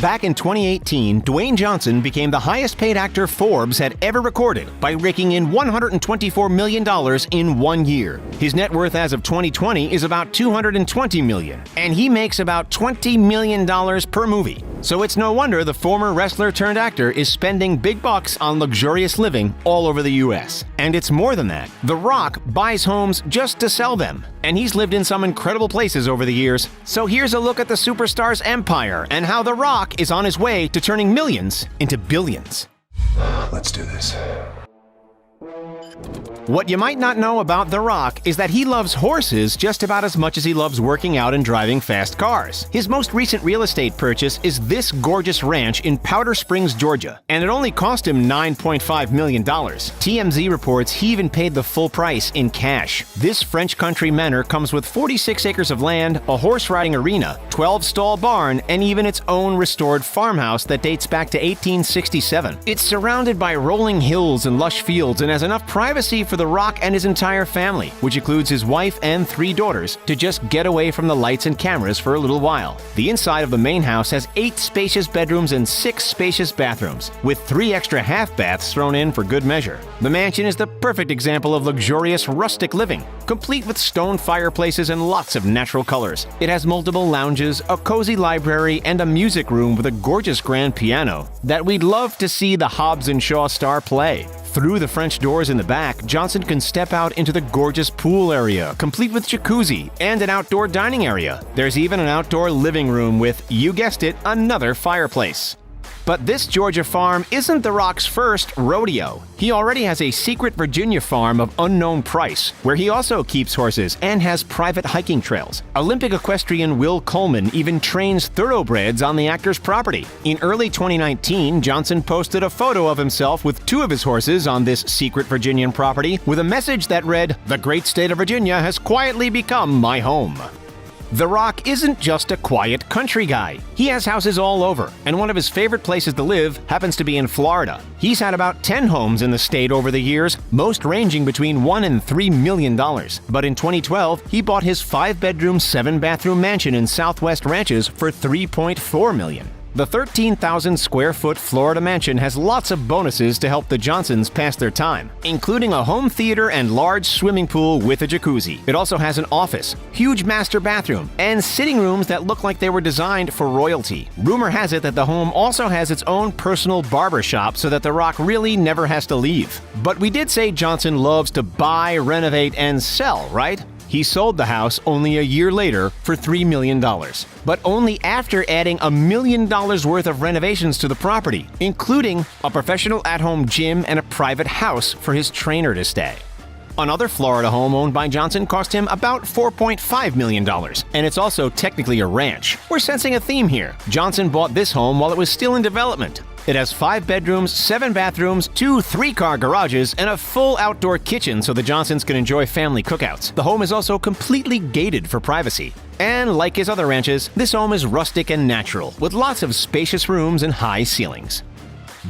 Back in 2018, Dwayne Johnson became the highest-paid actor Forbes had ever recorded by raking in $124 million in 1 year. His net worth as of 2020 is about $220 million, and he makes about $20 million per movie. So it's no wonder the former wrestler-turned-actor is spending big bucks on luxurious living all over the U.S. And it's more than that. The Rock buys homes just to sell them, and he's lived in some incredible places over the years. So here's a look at the superstar's empire and how The Rock is on his way to turning millions into billions. Let's do this. What you might not know about The Rock is that he loves horses just about as much as he loves working out and driving fast cars. His most recent real estate purchase is this gorgeous ranch in Powder Springs, Georgia, and it only cost him $9.5 million. TMZ reports he even paid the full price in cash. This French country manor comes with 46 acres of land, a horse riding arena, 12-stall barn, and even its own restored farmhouse that dates back to 1867. It's surrounded by rolling hills and lush fields and has enough privacy for The Rock and his entire family, which includes his wife and 3 daughters, to just get away from the lights and cameras for a little while. The inside of the main house has 8 spacious bedrooms and 6 spacious bathrooms, with 3 extra half baths thrown in for good measure. The mansion is the perfect example of luxurious rustic living, complete with stone fireplaces and lots of natural colors. It has multiple lounges, a cozy library, and a music room with a gorgeous grand piano that we'd love to see the Hobbs and Shaw star play. Through the French doors in the back, Johnson can step out into the gorgeous pool area, complete with jacuzzi and an outdoor dining area. There's even an outdoor living room with, you guessed it, another fireplace. But this Georgia farm isn't The Rock's first rodeo. He already has a secret Virginia farm of unknown price, where he also keeps horses and has private hiking trails. Olympic equestrian Will Coleman even trains thoroughbreds on the actor's property. In early 2019, Johnson posted a photo of himself with 2 of his horses on this secret Virginian property with a message that read, "The great state of Virginia has quietly become my home." The Rock isn't just a quiet country guy. He has houses all over, and one of his favorite places to live happens to be in Florida. He's had about 10 homes in the state over the years, most ranging between $1 and $3 million. But in 2012, he bought his 5-bedroom, 7-bathroom mansion in Southwest Ranches for $3.4 million. The 13,000-square-foot Florida mansion has lots of bonuses to help the Johnsons pass their time, including a home theater and large swimming pool with a jacuzzi. It also has an office, huge master bathroom, and sitting rooms that look like they were designed for royalty. Rumor has it that the home also has its own personal barber shop so that The Rock really never has to leave. But we did say Johnson loves to buy, renovate, and sell, right? He sold the house only a year later for $3 million, but only after adding $1 million worth of renovations to the property, including a professional at-home gym and a private house for his trainer to stay. Another Florida home owned by Johnson cost him about $4.5 million, and it's also technically a ranch. We're sensing a theme here. Johnson bought this home while it was still in development. It has 5 bedrooms, 7 bathrooms, 2 3-car garages, and a full outdoor kitchen so the Johnsons can enjoy family cookouts. The home is also completely gated for privacy. And like his other ranches, this home is rustic and natural, with lots of spacious rooms and high ceilings.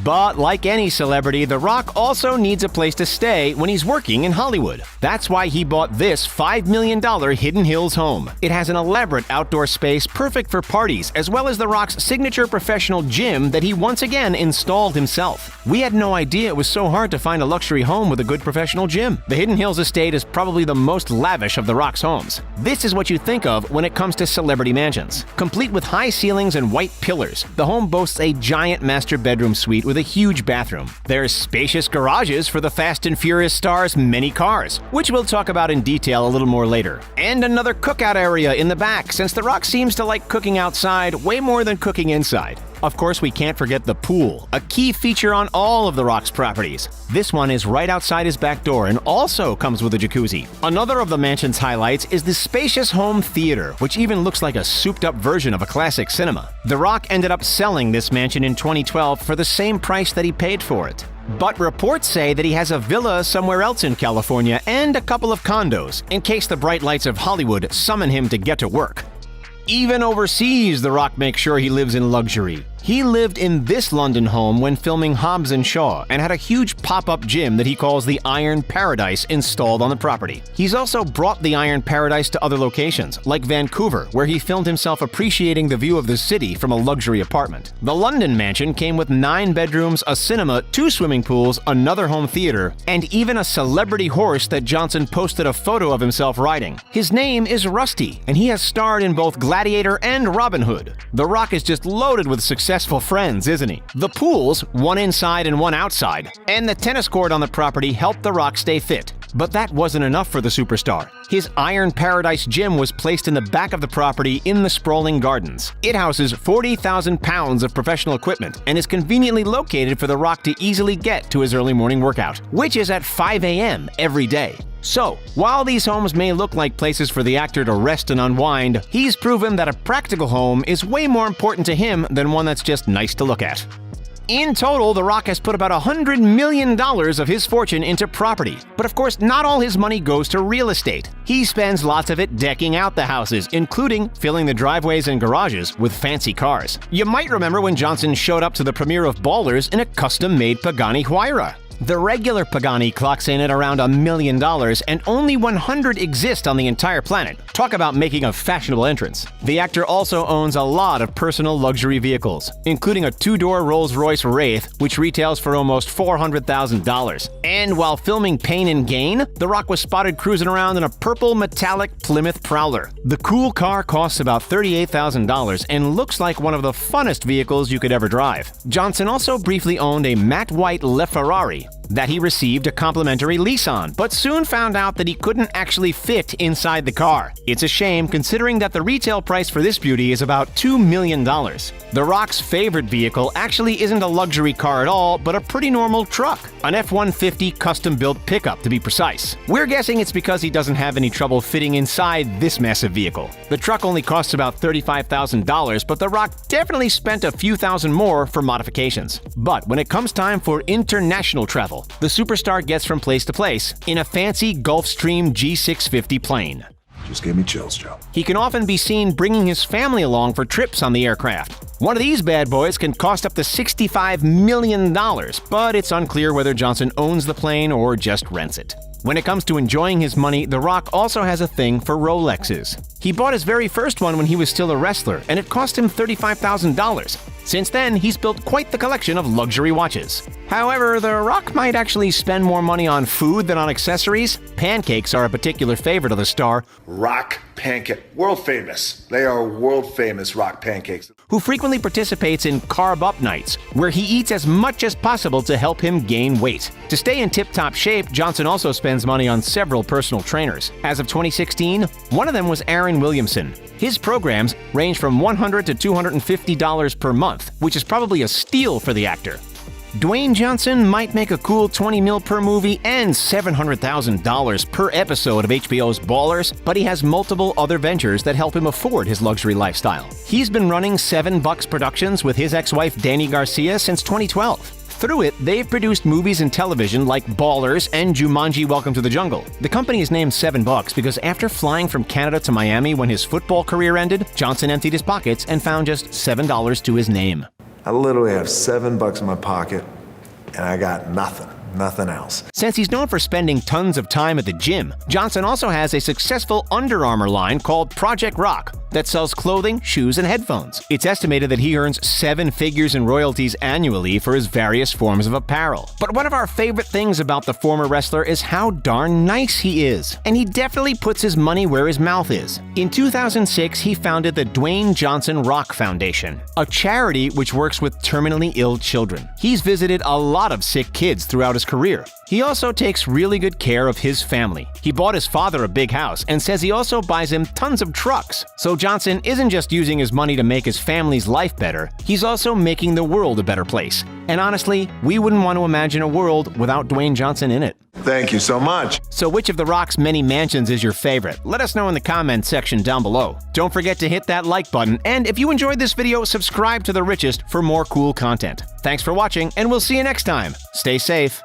But like any celebrity, The Rock also needs a place to stay when he's working in Hollywood. That's why he bought this $5 million Hidden Hills home. It has an elaborate outdoor space perfect for parties, as well as The Rock's signature professional gym that he once again installed himself. We had no idea it was so hard to find a luxury home with a good professional gym. The Hidden Hills estate is probably the most lavish of The Rock's homes. This is what you think of when it comes to celebrity mansions. Complete with high ceilings and white pillars, the home boasts a giant master bedroom suite with a huge bathroom. There's spacious garages for the Fast and Furious star's many cars, which we'll talk about in detail a little more later. And another cookout area in the back, since The Rock seems to like cooking outside way more than cooking inside. Of course, we can't forget the pool, a key feature on all of The Rock's properties. This one is right outside his back door and also comes with a jacuzzi. Another of the mansion's highlights is the spacious home theater, which even looks like a souped-up version of a classic cinema. The Rock ended up selling this mansion in 2012 for the same price that he paid for it. But reports say that he has a villa somewhere else in California and a couple of condos, in case the bright lights of Hollywood summon him to get to work. Even overseas, The Rock makes sure he lives in luxury. He lived in this London home when filming Hobbs & Shaw and had a huge pop-up gym that he calls the Iron Paradise installed on the property. He's also brought the Iron Paradise to other locations, like Vancouver, where he filmed himself appreciating the view of the city from a luxury apartment. The London mansion came with 9 bedrooms, a cinema, 2 swimming pools, another home theater, and even a celebrity horse that Johnson posted a photo of himself riding. His name is Rusty, and he has starred in both Gladiator and Robin Hood. The Rock is just loaded with successful friends, isn't he? The pools, one inside and one outside, and the tennis court on the property helped The Rock stay fit. But that wasn't enough for the superstar. His Iron Paradise gym was placed in the back of the property in the sprawling gardens. It houses 40,000 pounds of professional equipment and is conveniently located for The Rock to easily get to his early morning workout, which is at 5 a.m. every day. So, while these homes may look like places for the actor to rest and unwind, he's proven that a practical home is way more important to him than one that's just nice to look at. In total, The Rock has put about $100 million of his fortune into property. But of course, not all his money goes to real estate. He spends lots of it decking out the houses, including filling the driveways and garages with fancy cars. You might remember when Johnson showed up to the premiere of Ballers in a custom-made Pagani Huayra. The regular Pagani clocks in at around $1 million, and only 100 exist on the entire planet. Talk about making a fashionable entrance. The actor also owns a lot of personal luxury vehicles, including a 2-door Rolls-Royce Wraith, which retails for almost $400,000. And while filming Pain and Gain, The Rock was spotted cruising around in a purple metallic Plymouth Prowler. The cool car costs about $38,000 and looks like one of the funnest vehicles you could ever drive. Johnson also briefly owned a matte white LeFerrari that he received a complimentary lease on, but soon found out that he couldn't actually fit inside the car. It's a shame considering that the retail price for this beauty is about $2 million. The Rock's favorite vehicle actually isn't a luxury car at all, but a pretty normal truck, an F-150 custom-built pickup to be precise. We're guessing it's because he doesn't have any trouble fitting inside this massive vehicle. The truck only costs about $35,000, but The Rock definitely spent a few thousand more for modifications. But when it comes time for international travel, the superstar gets from place to place in a fancy Gulfstream G650 plane. Just gave me chills, Joe. He can often be seen bringing his family along for trips on the aircraft. One of these bad boys can cost up to $65 million, but it's unclear whether Johnson owns the plane or just rents it. When it comes to enjoying his money, The Rock also has a thing for Rolexes. He bought his very first one when he was still a wrestler, and it cost him $35,000. Since then, he's built quite the collection of luxury watches. However, The Rock might actually spend more money on food than on accessories. Pancakes are a particular favorite of the star, Rock pancake. World famous. They are world famous Rock pancakes. who frequently participates in Carb Up Nights, where he eats as much as possible to help him gain weight. To stay in tip-top shape, Johnson also spends money on several personal trainers. As of 2016, one of them was Aaron Williamson. His programs range from $100 to $250 per month, which is probably a steal for the actor. Dwayne Johnson might make a cool $20 million per movie and $700,000 per episode of HBO's Ballers, but he has multiple other ventures that help him afford his luxury lifestyle. He's been running $7 Productions with his ex-wife Dani Garcia since 2012. Through it, they've produced movies and television like Ballers and Jumanji: Welcome to the Jungle. The company is named $7 because after flying from Canada to Miami when his football career ended, Johnson emptied his pockets and found just $7 to his name. I literally have $7 in my pocket, and I got nothing else. Since he's known for spending tons of time at the gym, Johnson also has a successful Under Armour line called Project Rock that sells clothing, shoes, and headphones. It's estimated that he earns 7 figures in royalties annually for his various forms of apparel. But one of our favorite things about the former wrestler is how darn nice he is. And he definitely puts his money where his mouth is. In 2006, he founded the Dwayne Johnson Rock Foundation, a charity which works with terminally ill children. He's visited a lot of sick kids throughout his career. He also takes really good care of his family. He bought his father a big house and says he also buys him tons of trucks. So Johnson isn't just using his money to make his family's life better, he's also making the world a better place. And honestly, we wouldn't want to imagine a world without Dwayne Johnson in it. Thank you so much. So which of The Rock's many mansions is your favorite? Let us know in the comments section down below. Don't forget to hit that like button, and if you enjoyed this video, subscribe to The Richest for more cool content. Thanks for watching, and we'll see you next time. Stay safe.